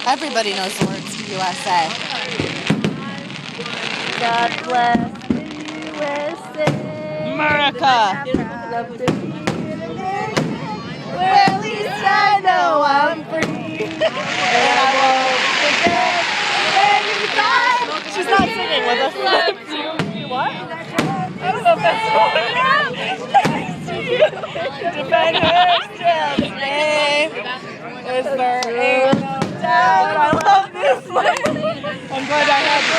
Everybody knows the words to USA. God bless the USA. America. Love to be where at least I know I'm free. And I won't forget anytime. She's not singing with us. What? I don't know if that's Defend herself, babe. Is there ain't no doubt I love this one. I'm glad I had you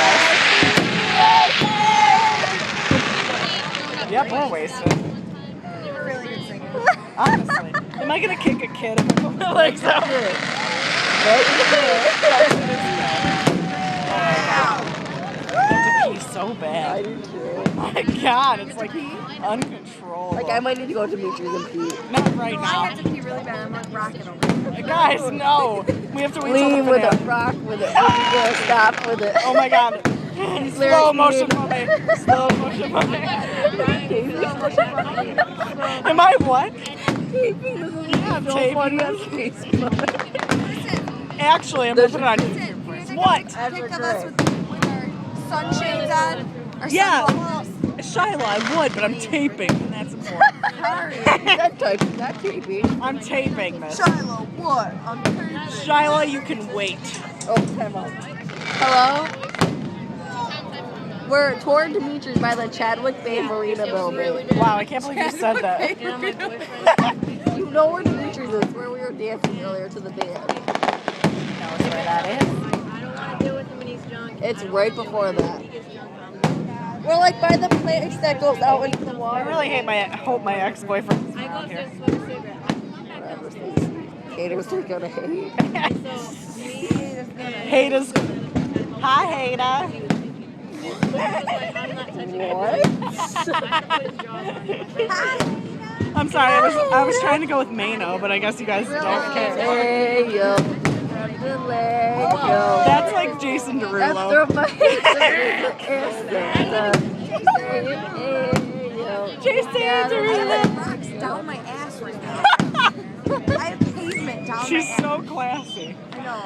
guys. Yep, we're wasted. You were really good singing. Honestly. Am I gonna kick a kid if I put my legs out? I have to pee so bad. I do too. Oh my god, it's like uncontrollable. Like I might need to go to Dimitri's and pee. Not right I now. had to pee really bad. I'm like rocking over. Guys, no. We have to wait till Lean the with finale. it, rock with it. We're gonna stop with it. Oh my god. Slow motion mommy. Slow motion mommy. Am I what? Taping this is I'm so taping funny this. on Facebook. Actually, I'm gonna put it on YouTube. What? Take of us with our sunshades on. Our Yeah. sunblock. Shyla, I would, but I'm taping, and that's important. That type, that taping. I'm taping this. Shiloh, what? I'm pretty Shyla, you can wait. Oh, time out. Hello? We're toward Dimitri's by the Chadwick Bay Marina building. Wow, I can't believe you said that. You know where Dimitri's is, where we were dancing earlier to the band. Knows where that is. It's right before that. We're like by the place that goes out into the I water. really hope my ex-boyfriend's not here. Whatever, Stacey. Haters are gonna hate. Haters. Hi, hater. What? I'm sorry, I was trying to go with Mano, but I guess you guys don't care. Hey, yo. Yo. That's like Jason That's Derulo. throw my Jason Derulo. rocks down my ass right now. I have pavement down She's my ass. so classy. I know.